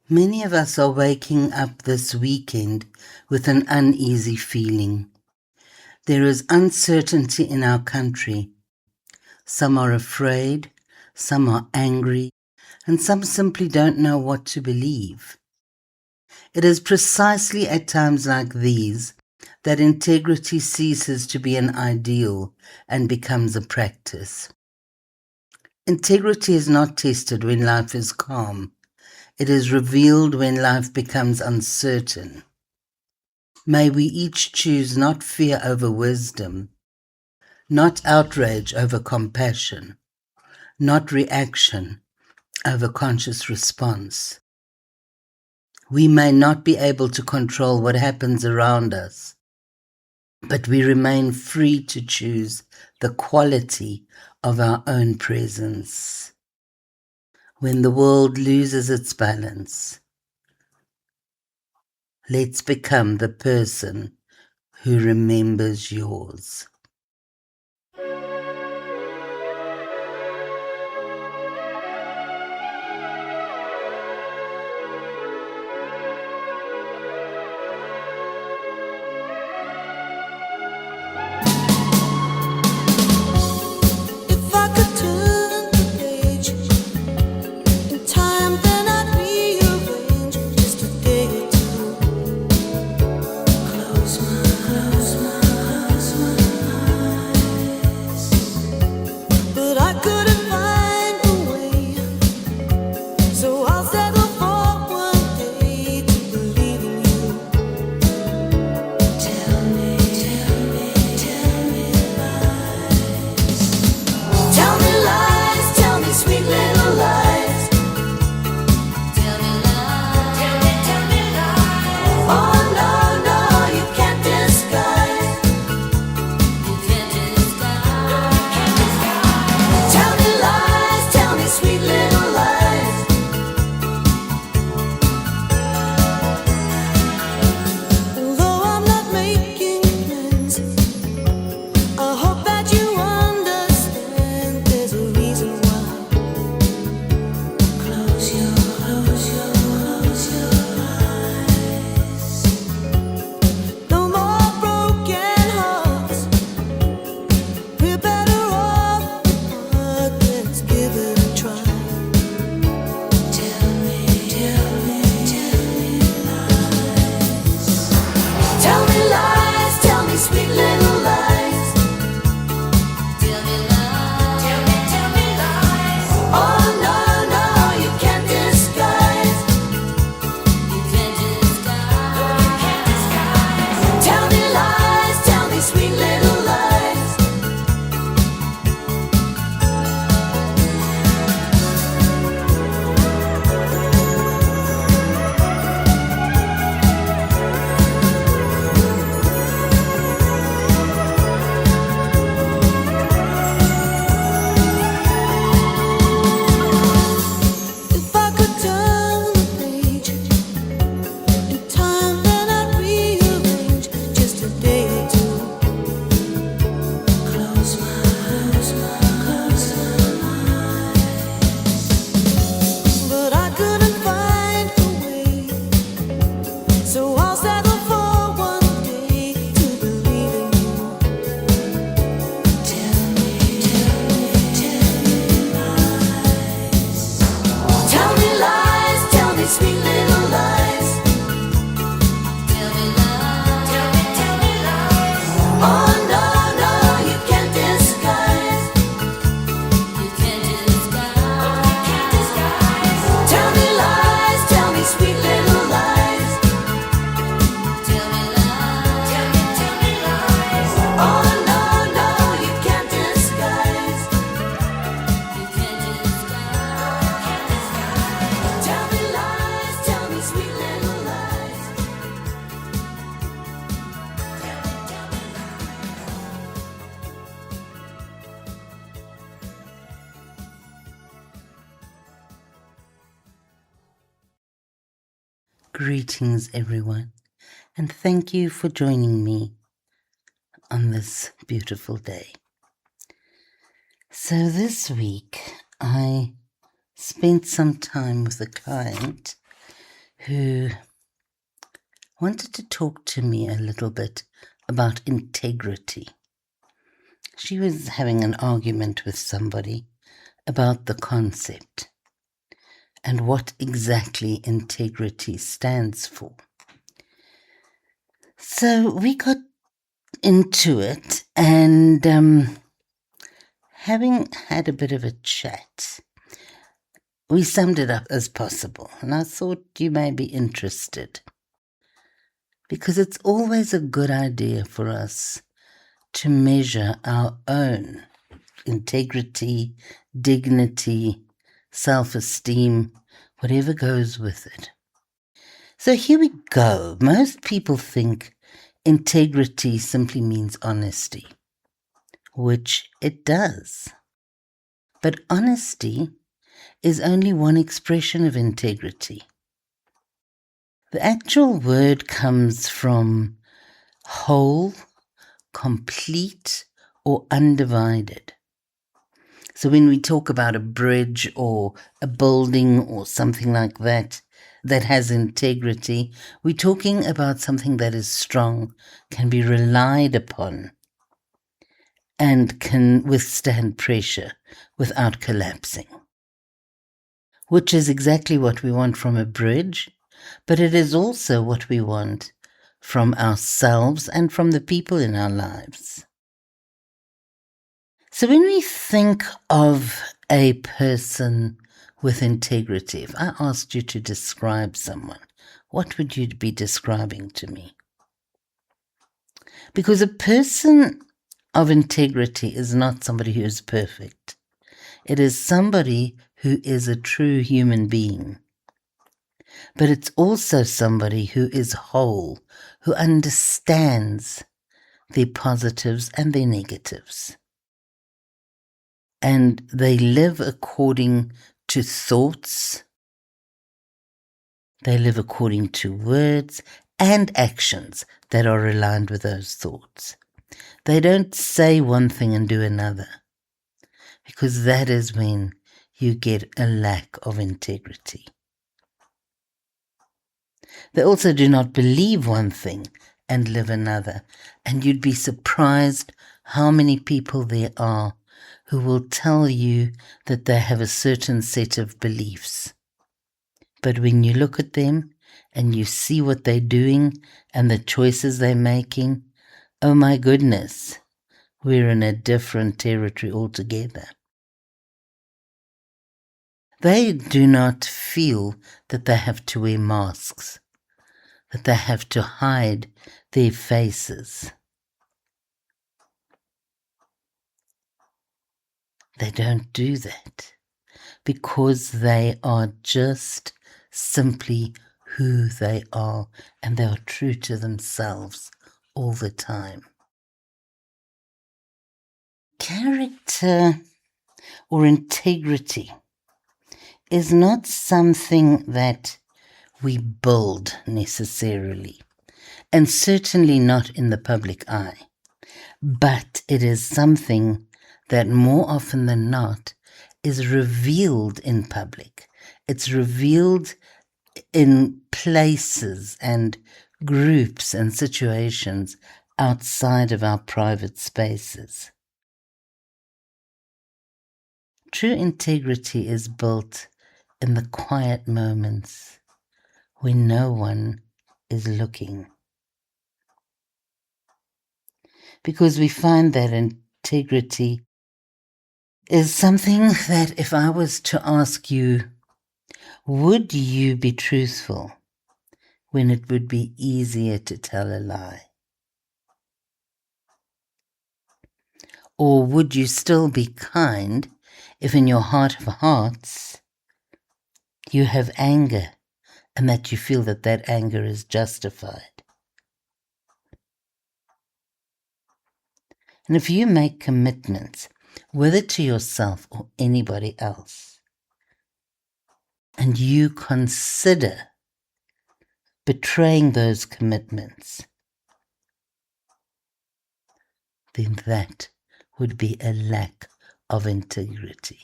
Many of us are waking up this weekend with an uneasy feeling. There is uncertainty in our country. Some are afraid, some are angry, and some simply don't know what to believe. It is precisely at times like these that integrity ceases to be an ideal and becomes a practice. Integrity is not tested when life is calm. It is revealed when life becomes uncertain. May we each choose not fear over wisdom, not outrage over compassion, not reaction over conscious response. We may not be able to control what happens around us, but we remain free to choose the quality of our own presence. When the world loses its balance, let's become the person who remembers yours. If I could turn the page in time, then I'd rearrange just a day or two. Close my eyes, but I couldn't find a way. So I'll settle for one day to believe in you. Tell me lies. Tell me lies, tell me sweet little lies. Tell me lies, tell me lies. Oh no, no, you can't disguise. You can't disguise. Tell me lies, tell me sweet little lies. Although I'm not making plans, I hope that you understand there's a reason why. Close your eyes. No more broken hearts. We're better off apart. Let's give it a try. Tell me lies. Tell me lies, tell me sweet little lies. Tell me lies, tell me lies. Oh no, no, you can't disguise. You can't disguise. Tell me lies, tell me sweet little lies. If I could turn the page in time, then I'd rearrange just a day or two. Close my eyes, but I couldn't find a way. So I'll settle for one day to believe in you. Tell me lies. Tell me lies, tell me sweet little lies. Tell me lies, tell me lies. Oh no, no, you can't disguise. You can't disguise. Tell me lies, tell me sweet little lies. Tell me lies, tell me lies. Oh no, no, you can't disguise. You can't disguise. Tell me lies, tell me sweet little lies. Greetings, everyone, and thank you for joining me on this beautiful day. So this week I spent some time with a client who wanted to talk to me a little bit about integrity. She was having an argument with somebody about the concept and what exactly integrity stands for. So we got into it, and having had a bit of a chat, we summed it up as possible, and I thought you may be interested, because it's always a good idea for us to measure our own integrity, dignity, self-esteem, whatever goes with it. So here we go. Most people think integrity simply means honesty, which it does. But honesty is only one expression of integrity. The actual word comes from whole, complete, or undivided. So when we talk about a bridge or a building or something like that has integrity, we're talking about something that is strong, can be relied upon, and can withstand pressure without collapsing. Which is exactly what we want from a bridge, but it is also what we want from ourselves and from the people in our lives. So when we think of a person with integrity, if I asked you to describe someone, what would you be describing to me? Because a person of integrity is not somebody who is perfect. It is somebody who is a true human being. But it's also somebody who is whole, who understands their positives and their negatives. And they live according to thoughts, they live according to words and actions that are aligned with those thoughts. They don't say one thing and do another, because that is when you get a lack of integrity. They also do not believe one thing and live another, and you'd be surprised how many people there are who will tell you that they have a certain set of beliefs. But when you look at them and you see what they're doing and the choices they're making, oh my goodness, we're in a different territory altogether. They do not feel that they have to wear masks, that they have to hide their faces. They don't do that because they are just simply who they are, and they are true to themselves all the time. Character or integrity is not something that we build necessarily, and certainly not in the public eye, but it is something that more often than not is revealed in public. It's revealed in places and groups and situations outside of our private spaces. True integrity is built in the quiet moments when no one is looking. Because we find that integrity is something that if I was to ask you, would you be truthful when it would be easier to tell a lie? Or would you still be kind if in your heart of hearts you have anger and that you feel that that anger is justified? And if you make commitments, whether to yourself or anybody else, and you consider betraying those commitments, then that would be a lack of integrity.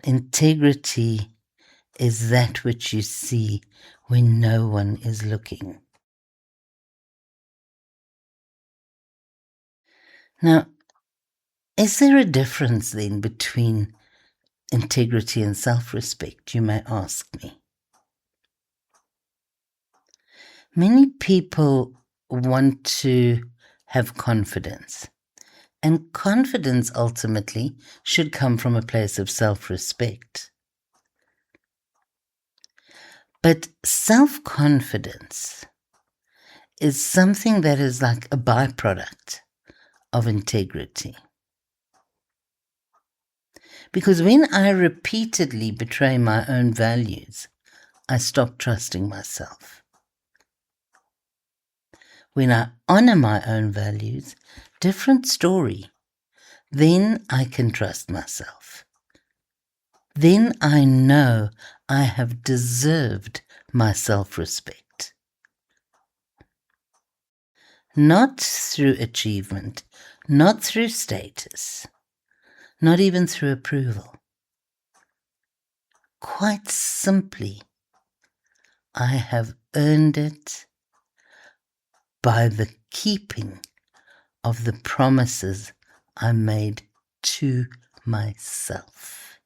Integrity is that which you see when no one is looking. Now, is there a difference then between integrity and self-respect, you may ask me? Many people want to have confidence, and confidence ultimately should come from a place of self-respect. But self-confidence is something that is like a byproduct of integrity. Because when I repeatedly betray my own values, I stop trusting myself. When I honor my own values, different story, then I can trust myself. Then I know I have deserved my self-respect. Not through achievement, not through status, not even through approval. Quite simply, I have earned it by the keeping of the promises I made to myself.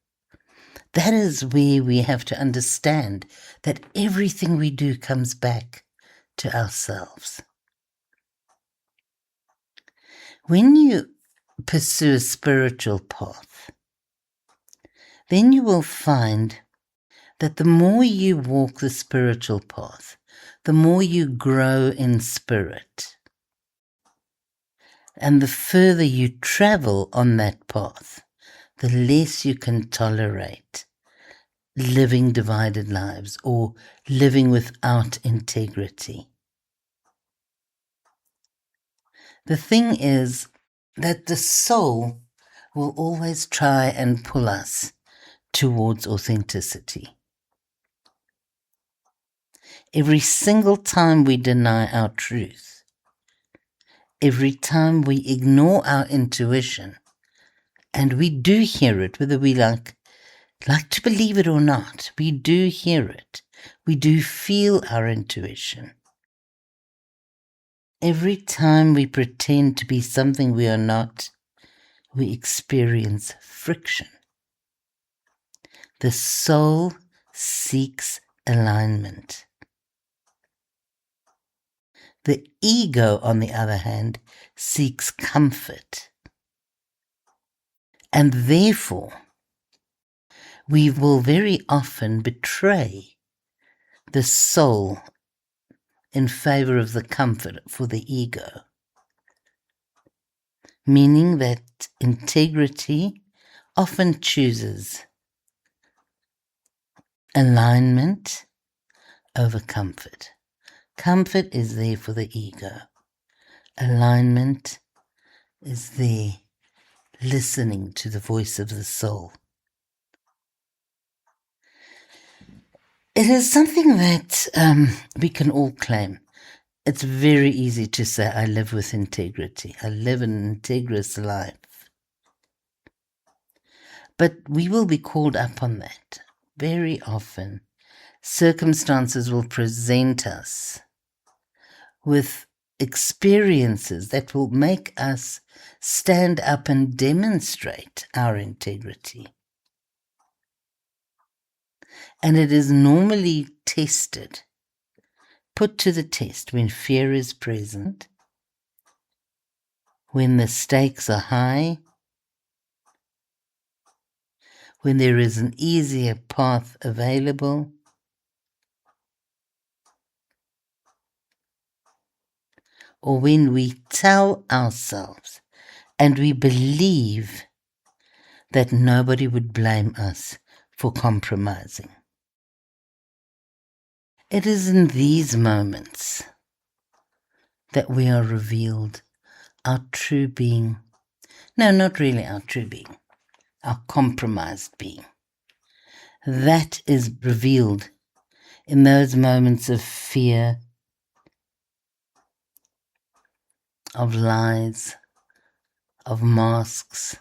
That is where we have to understand that everything we do comes back to ourselves. When you pursue a spiritual path, then you will find that the more you walk the spiritual path, the more you grow in spirit. And the further you travel on that path, the less you can tolerate living divided lives or living without integrity. The thing is that the soul will always try and pull us towards authenticity. Every single time we deny our truth, every time we ignore our intuition, and we do hear it, whether we like to believe it or not, we do hear it. We do feel our intuition. Every time we pretend to be something we are not, we experience friction. The soul seeks alignment. The ego, on the other hand, seeks comfort. And therefore, we will very often betray the soul in favor of the comfort for the ego. Meaning that integrity often chooses alignment over comfort. Comfort is there for the ego. Alignment is there listening to the voice of the soul. It is something that we can all claim. It's very easy to say, I live with integrity. I live an integrous life. But we will be called up on that. Very often, circumstances will present us with experiences that will make us stand up and demonstrate our integrity. And it is normally tested, put to the test when fear is present, when the stakes are high, when there is an easier path available, or when we tell ourselves and we believe that nobody would blame us for compromising. It is in these moments that we are revealed our true being. No, not really our true being, our compromised being. That is revealed in those moments of fear, of lies, of masks,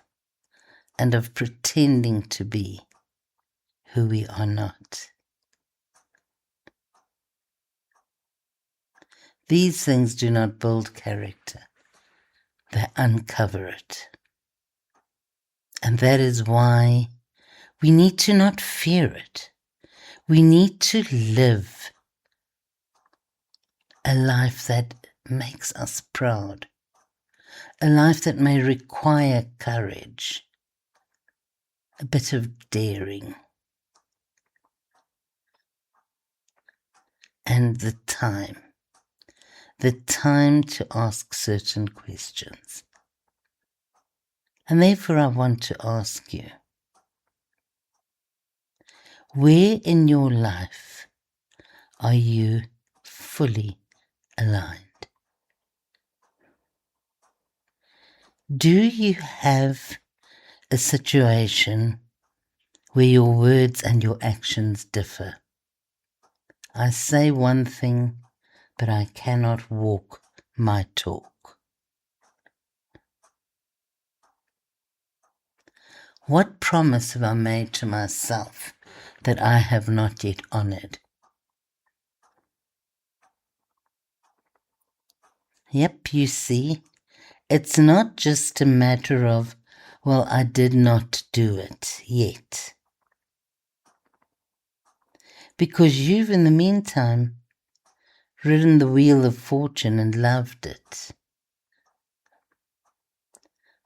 and of pretending to be who we are not. These things do not build character. They uncover it. And that is why we need to not fear it. We need to live a life that makes us proud. A life that may require courage, a bit of daring, and the time to ask certain questions. And therefore I want to ask you, where in your life are you fully aligned? Do you have a situation where your words and your actions differ? I say one thing, but I cannot walk my talk. What promise have I made to myself that I have not yet honored? Yep, you see, it's not just a matter of, well, I did not do it yet. Because you've, in the meantime, ridden the wheel of fortune and loved it.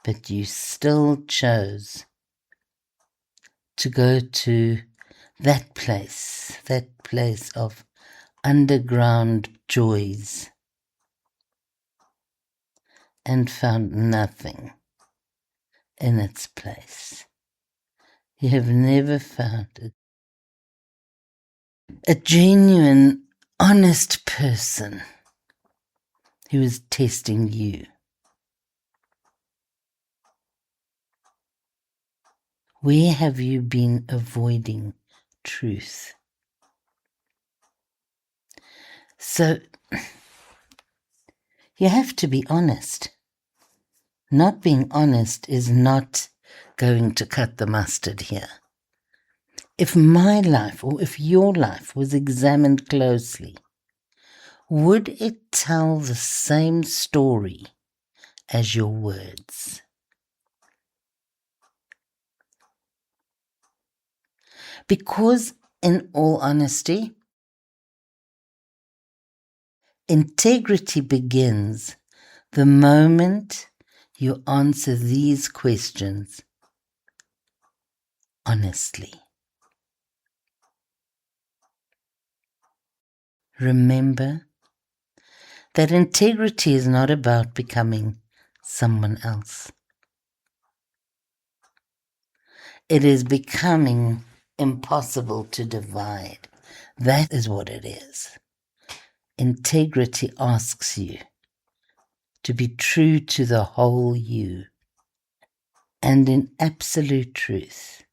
But you still chose to go to that place of underground joys, and found nothing in its place. You have never found it. A genuine, honest person who is testing you. Where have you been avoiding truth? So, you have to be honest. Not being honest is not going to cut the mustard here. If my life, or if your life, was examined closely, would it tell the same story as your words? Because, in all honesty, integrity begins the moment you answer these questions honestly. Remember that integrity is not about becoming someone else. It is becoming impossible to divide. That is what it is. Integrity asks you to be true to the whole you. And in absolute truth,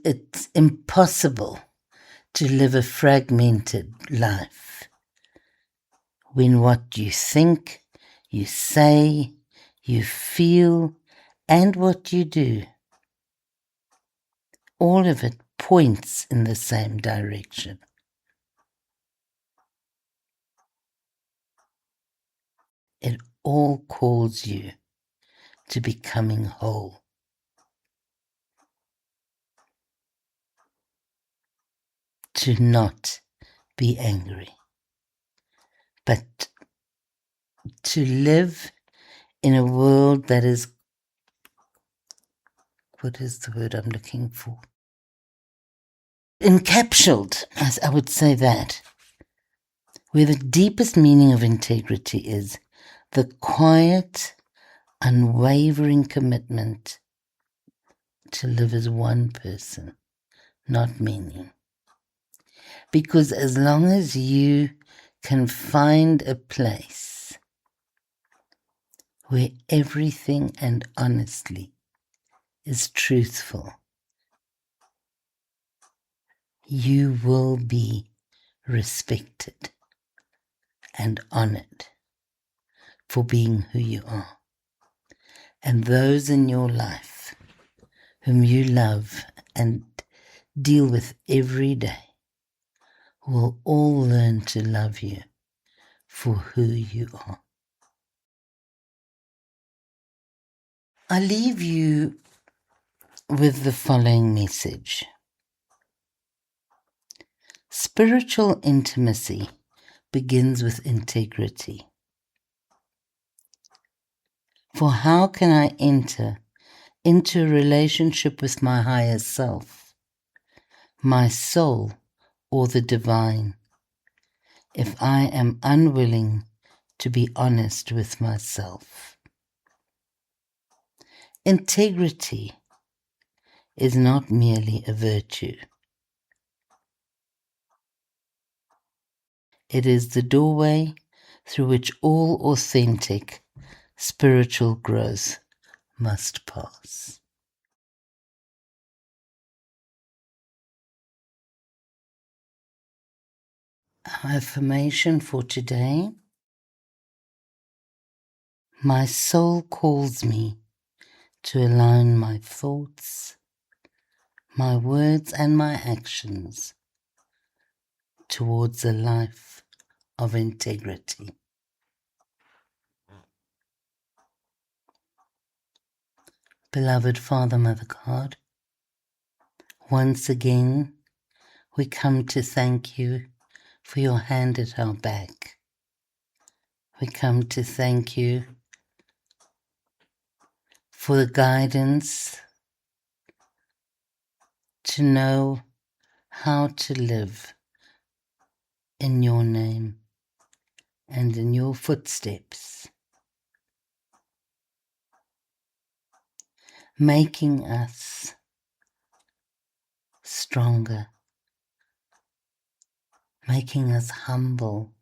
it's impossible to live a fragmented life when what you think, you say, you feel, and what you do, all of it points in the same direction. It all calls you to becoming whole. To not be angry, but to live in a world that is, what is the word I'm looking for? Encapsulated, I would say that, where the deepest meaning of integrity is the quiet, unwavering commitment to live as one person, not many. Because as long as you can find a place where everything and honestly is truthful, you will be respected and honored for being who you are. And those in your life whom you love and deal with every day will all learn to love you for who you are. I leave you with the following message. Spiritual intimacy begins with integrity. For how can I enter into a relationship with my higher self, my soul, or the divine, if I am unwilling to be honest with myself? Integrity is not merely a virtue. It is the doorway through which all authentic spiritual growth must pass. Our affirmation for today. My soul calls me to align my thoughts, my words, and my actions towards a life of integrity. Beloved Father, Mother God, once again we come to thank you for your hand at our back. We come to thank you for the guidance to know how to live in your name and in your footsteps, making us stronger, making us humble,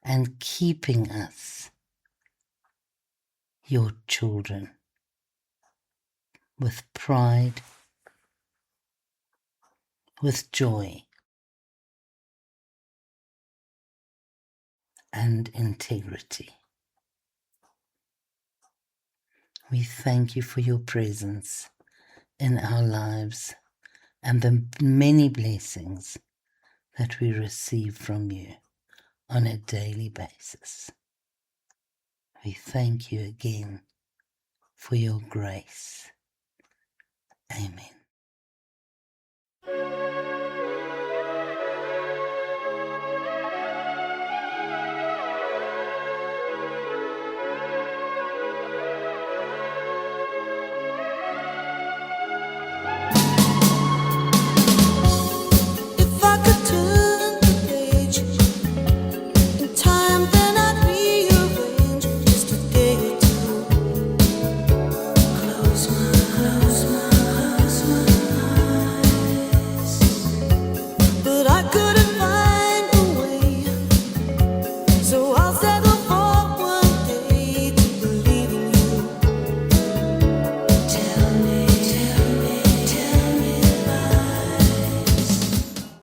and keeping us your children with pride, with joy, and integrity. We thank you for your presence in our lives and the many blessings that we receive from you on a daily basis. We thank you again for your grace. Amen.